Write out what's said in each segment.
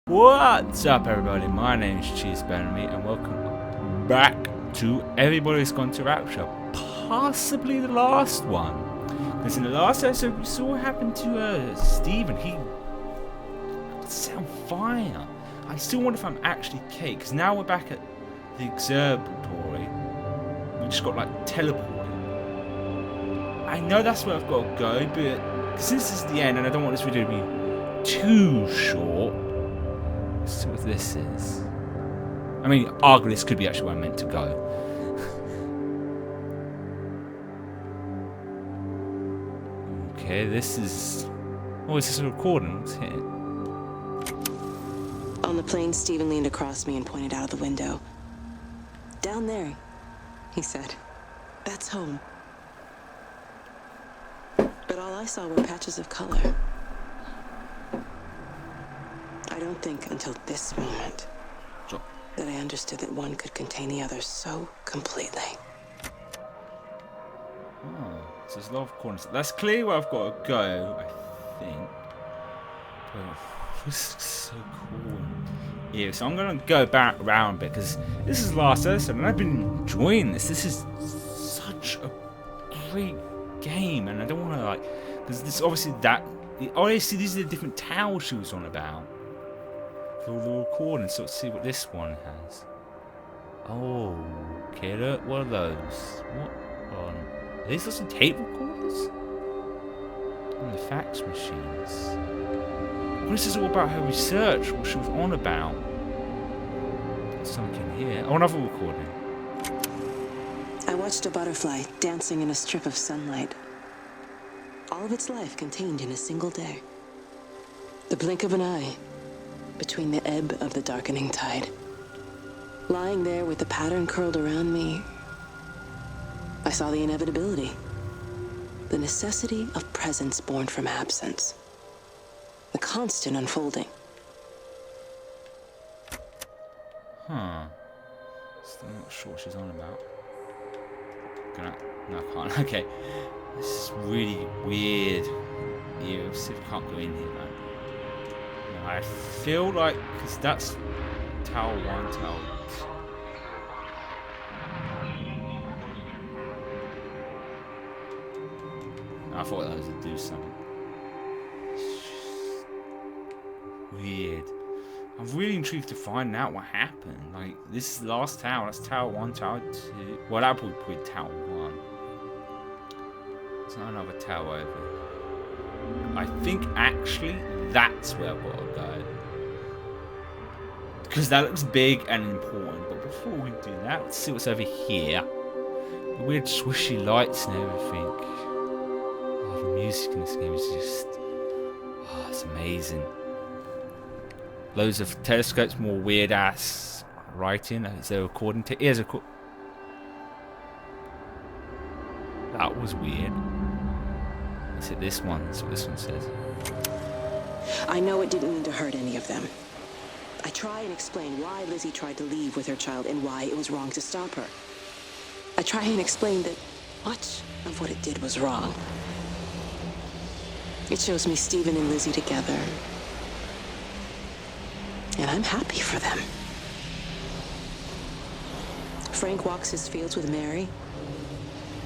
What's up, everybody? My name is Cheesebellamy, and welcome back to Everybody's Gone to Rapture. Possibly the last one. Because in the last episode, we saw what happened to Stephen. He set on fire. I still wonder if I'm actually Kate, because now we're back at the observatory. We just got like teleported. I know that's where I've got to go, but since this is the end, and I don't want this video to be too short. Let's see what this is. I mean, arguably this could be actually where I'm meant to go. Okay, this is... Oh, is this a recording? Let's hit it. On the plane, Stephen leaned across me and pointed out of the window. "Down there," he said. "That's home." But all I saw were patches of color. I don't think until this moment that I understood that one could contain the other so completely. Oh, so there's a lot of corners. That's clearly where I've got to go, I think. Oh, this looks so cool. Yeah, so I'm going to go back around a bit, because this is the last episode, and I've been enjoying this. This is such a great game, and I don't want to, like... Because this obviously that... Oh, you see, these are the different towels she was on about. All the recording, so let's see what this one has. Oh, okay, look, what are those? What on? Are these also tape recorders? And the fax machines. What is this all about her research? What she was on about? There's something here. Oh, another recording. I watched a butterfly dancing in a strip of sunlight. All of its life contained in a single day. The blink of an eye. Between the ebb of the darkening tide. Lying there with the pattern curled around me, I saw the inevitability. The necessity of presence born from absence. The constant unfolding. Huh. Still not sure what she's on about. No, I can't. Okay. This is really weird. Yeah, see if I can't go in here, man. I feel like, because that's Tower 1, Tower 2. I thought that was to do something. Weird. I'm really intrigued to find out what happened. Like, this is the last tower. That's Tower 1, Tower 2. Well, that would be Tower 1. There's not another tower over here. I think actually that's where I've got to go. Because that looks big and important. But before we do that, let's see what's over here. The weird swishy lights and everything. Oh, the music in this game is just... Oh, it's amazing. Loads of telescopes, more weird ass writing. Is there a recording? Here's a... That was weird. Let's hit this one. That's what this one says. I know it didn't mean to hurt any of them. I try and explain why Lizzie tried to leave with her child and why it was wrong to stop her. I try and explain that much of what it did was wrong. It shows me Stephen and Lizzie together. And I'm happy for them. Frank walks his fields with Mary.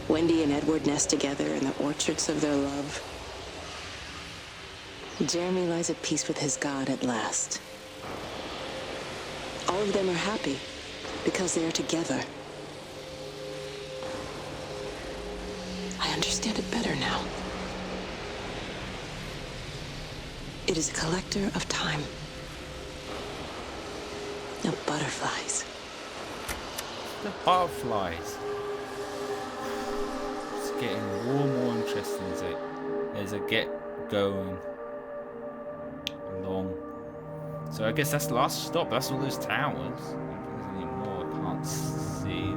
Wendy and Edward nest together in the orchards of their love. Jeremy lies at peace with his God at last. All of them are happy because they are together. I understand it better now. It is a collector of time. Of butterflies. The butterflies. It's getting more and more interesting as I get going along. So I guess that's the last stop. That's all those towers. I don't think there's any more. I can't see.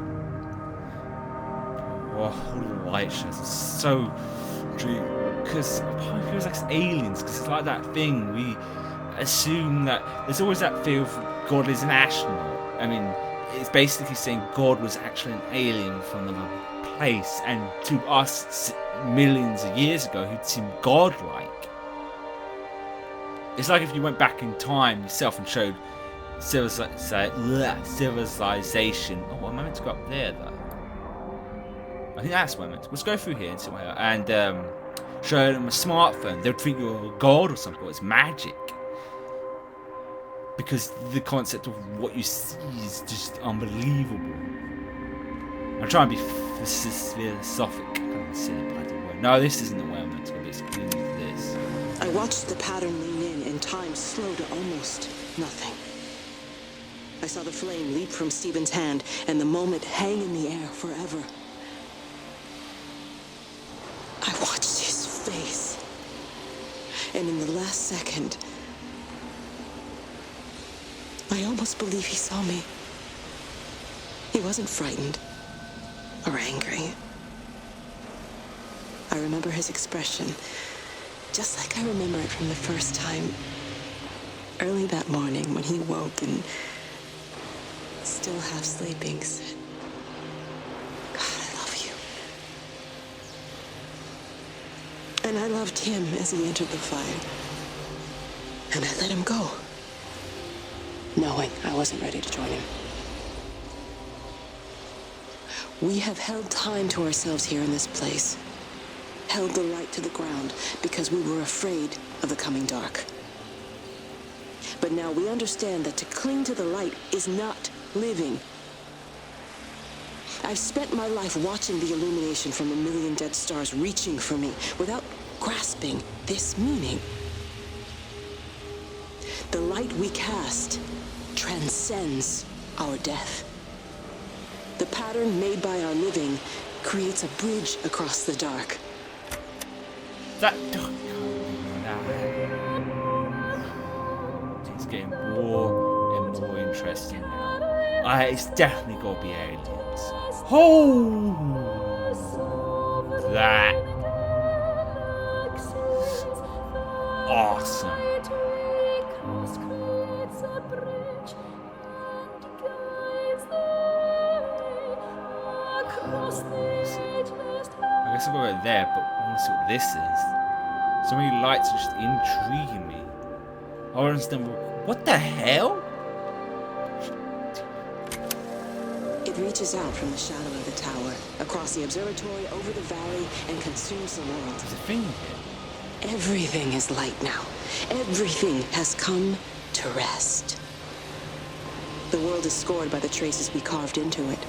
Oh, all the light shows. It's so dream. Because it feels like aliens. Because it's like that thing. We assume that there's always that feel of God is an astronaut. I mean, it's basically saying God was actually an alien from another place. And to us, millions of years ago, who'd seemed godlike. It's like if you went back in time yourself and showed civilization. Oh, am I meant to go up there though? I think that's what I meant to. Let's go through here and see what and show them a smartphone. They'd think you're a god or something. It's magic. Because the concept of what you see is just unbelievable. I'm trying to be philosophic. I can't even say the bloody word. No, this isn't the way I'm meant to go. It's this. I watched the pattern lean in and time slow to almost nothing. I saw the flame leap from Stephen's hand and the moment hang in the air forever. I watched his face. And in the last second, I almost believe he saw me. He wasn't frightened or angry. I remember his expression, just like I remember it from the first time. Early that morning when he woke and, still half sleeping, said, "God, I love you." And I loved him as he entered the fire. And I let him go, knowing I wasn't ready to join him. We have held time to ourselves here in this place. Held the light to the ground because we were afraid of the coming dark. But now we understand that to cling to the light is not living. I've spent my life watching the illumination from a million dead stars reaching for me without grasping this meaning. The light we cast transcends our death. The pattern made by our living creates a bridge across the dark. It's getting more and more interesting now. It's definitely got to be aliens. Oh, that awesome. I guess I'll go right there, but I want to see what this is. So many lights are just intriguing me. I don't understand. What the hell? It reaches out from the shadow of the tower, across the observatory, over the valley, and consumes the world. There's a thing here. Everything is light now. Everything has come to rest. The world is scored by the traces we carved into it.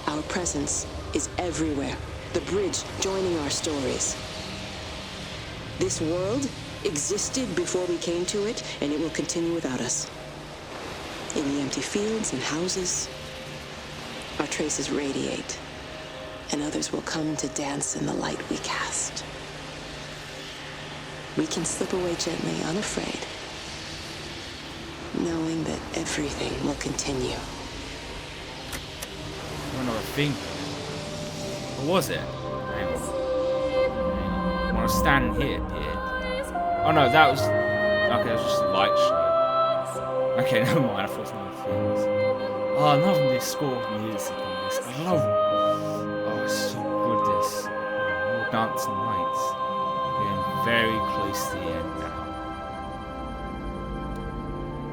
Our presence is everywhere, the bridge joining our stories. This world existed before we came to it, and it will continue without us. In the empty fields and houses, our traces radiate, and others will come to dance in the light we cast. We can slip away gently, unafraid, knowing that everything will continue. I don't know a thing. What was it? Hang on. I was standing here. Oh no, that was. Okay, it was just a light show. Okay, never mind. I thought it was another things. Oh, I love this score of music on this. I love it. Oh, it's so good. This. More dancing lights. Getting very close to the end now.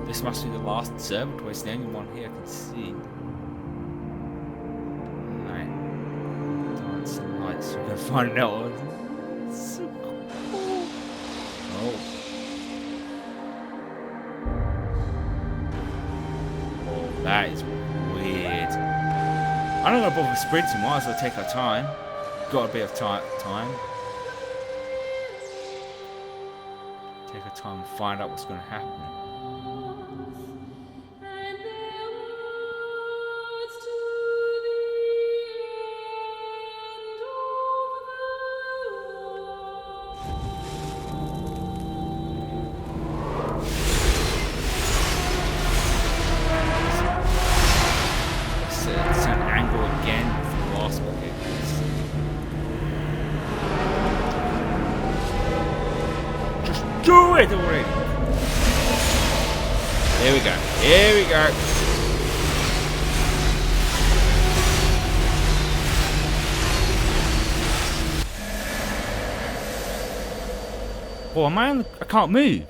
This must be the last observatory. It's the only one here I can see. So we're gonna find out. It's so cool. Oh, that is weird. I don't know bother sprinting. Might as well take our time. Got a bit of time. Take our time and find out what's going to happen. Do it already! Here we go. Here we go. Oh, man, I can't move.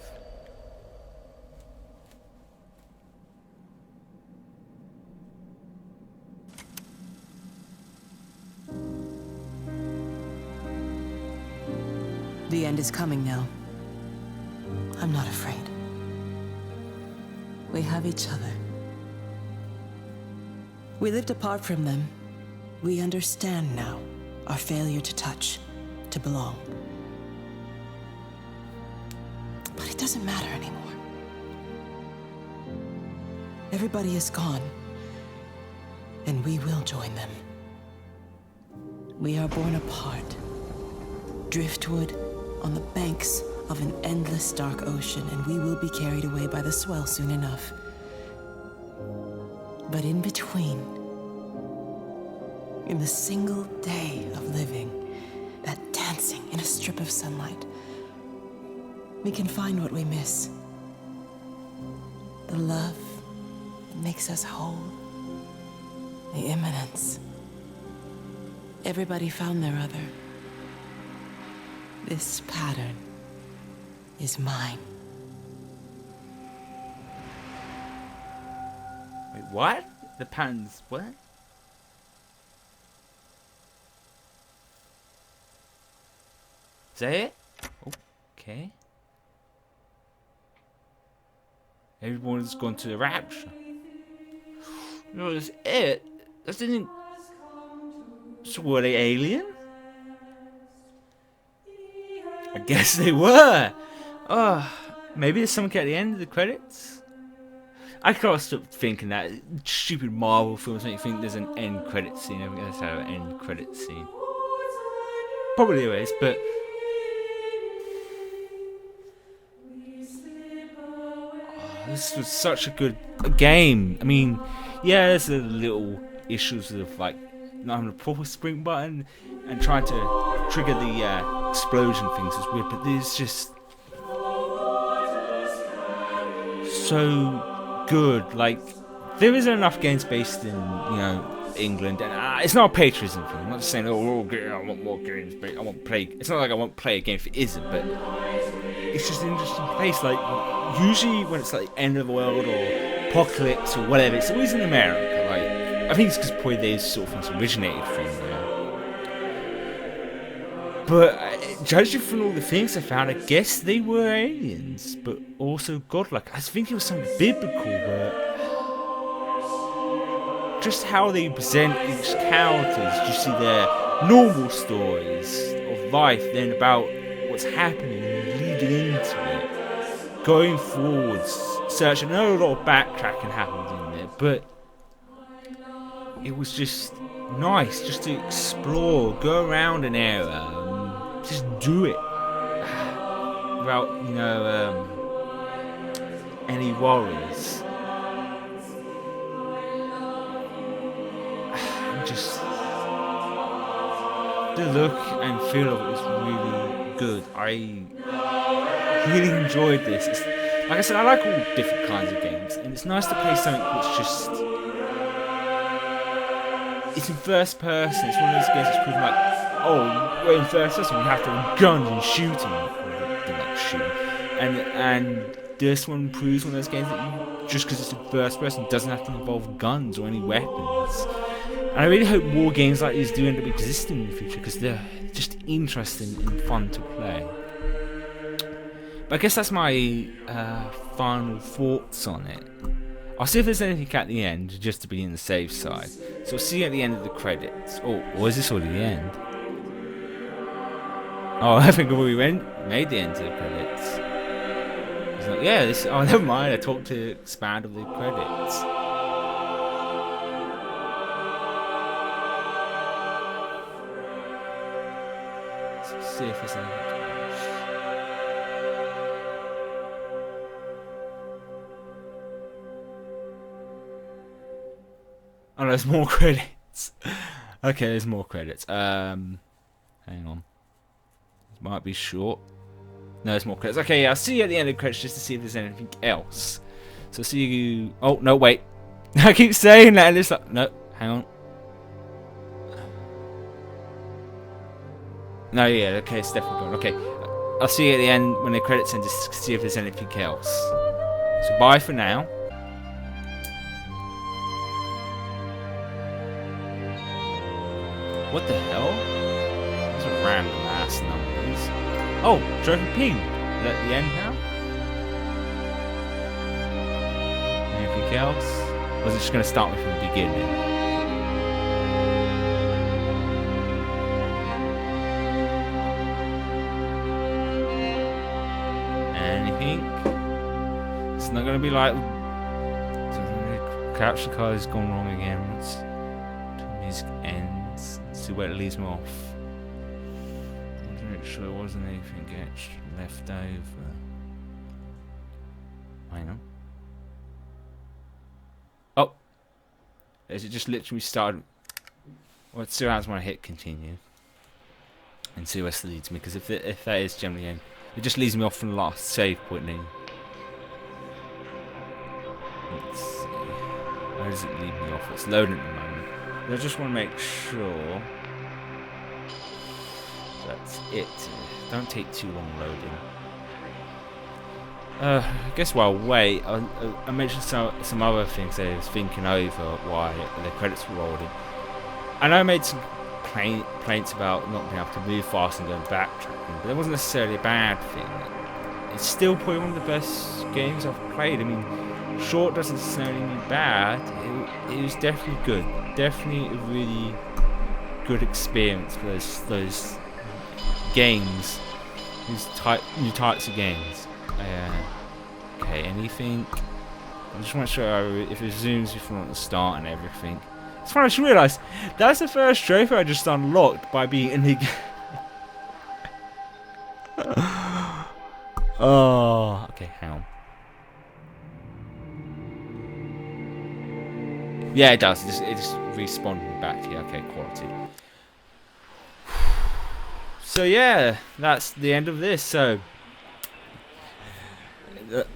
The end is coming now. I'm not afraid. We have each other. We lived apart from them. We understand now our failure to touch, to belong. But it doesn't matter anymore. Everybody is gone, and we will join them. We are born apart, driftwood on the banks of an endless dark ocean, and we will be carried away by the swell soon enough. But in between, in the single day of living, that dancing in a strip of sunlight, we can find what we miss. The love that makes us whole. The imminence. Everybody found their other. This pattern is mine. Wait, what? The pattern's what? Is that it? Okay. Everyone's gone to the Rapture. No, that's it? That didn't... So were they alien? I guess they were. Oh, maybe there's something at the end of the credits? I can't stop thinking that. Stupid Marvel films make you think there's an end credit scene. Everything has to have an end credit scene. Probably there is, but... This was such a good game. I mean, yeah, there's the little issues of like not having a proper sprint button and trying to trigger the explosion things is weird, but there's just so good. Like, there isn't enough games based in, you know, England, and it's not a patriotism thing. I'm not just saying, oh, I want more games, but I won't play. It's not like I won't play a game if it isn't, but it's just an interesting place. Like, usually when it's like end of the world or apocalypse or whatever, it's always in America. Like, I think it's because probably those sort of things originated from there. But judging from all the things I found, I guess they were aliens, but also godlike. I think it was something biblical, but just how they present each character. You see their normal stories of life, then about what's happening and leading into it, going forwards, searching. I know a lot of backtracking happened in there, but it was just nice just to explore, go around an area, and just do it without, you know, any worries. Just the look and feel of it was really good. I really enjoyed this. Like I said, I like all different kinds of games, and it's nice to play something which just... It's in first person. It's one of those games that's proven like, oh, we're in first person, we have to have guns and shooting. Like shooting. And this one proves one of those games that you, just because it's in first person, doesn't have to involve guns or any weapons. And I really hope more games like these do end up existing in the future, because they're just interesting and fun to play. But I guess that's my final thoughts on it. I'll see if there's anything at the end, just to be on the safe side. So we'll see at the end of the credits. Oh, or is this already the end? Oh, I think we made the end of the credits. It's like, yeah, this... Oh, never mind, I talked to expand of the credits. Let's see if there's anything else. Oh, there's more credits. Okay, there's more credits. Hang on. This might be short. No, there's more credits. Okay, yeah, I'll see you at the end of the credits just to see if there's anything else. So see you... Oh, no, wait. I keep saying that and it's like... No, hang on. No, yeah, okay, it's definitely gone. Okay, I'll see you at the end when the credits end just to see if there's anything else. So bye for now. What the hell? Those are random ass numbers. Oh, trophy ping. Is that the end now? Anything else? Or is it just going to start me from the beginning? Anything? It's not going to be like capture card has gone wrong again. Music ends. Let's see where it leaves me off. I wasn't sure there wasn't anything extra left over. I know. Oh! Is it just literally started? Well, let's see what happens when I hit continue. And see where this leads me, because if that is generally in, it just leaves me off from the last save point then. Let's see. Where does it leave me off? It's loading at the moment. I just want to make sure that's it. Don't take too long loading. I guess while I wait, I mentioned some other things that I was thinking over while the credits were rolling. I know I made some complaints about not being able to move fast and going backtracking, but that wasn't necessarily a bad thing. It's still probably one of the best games I've played. I mean, short doesn't necessarily mean bad. It was definitely good. Definitely a really good experience for those games. These new types of games. Okay, anything? I just want to show you if it zooms you from the start and everything. It's funny, I just realised that's the first trophy I just unlocked by being in the game. Oh, okay, hang on. Yeah, it does. It just respawned me back here. Okay, quality. So yeah, that's the end of this. So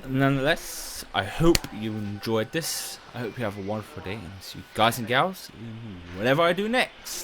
nonetheless, I hope you enjoyed this. I hope you have a wonderful day, and see you guys and gals whenever I do next.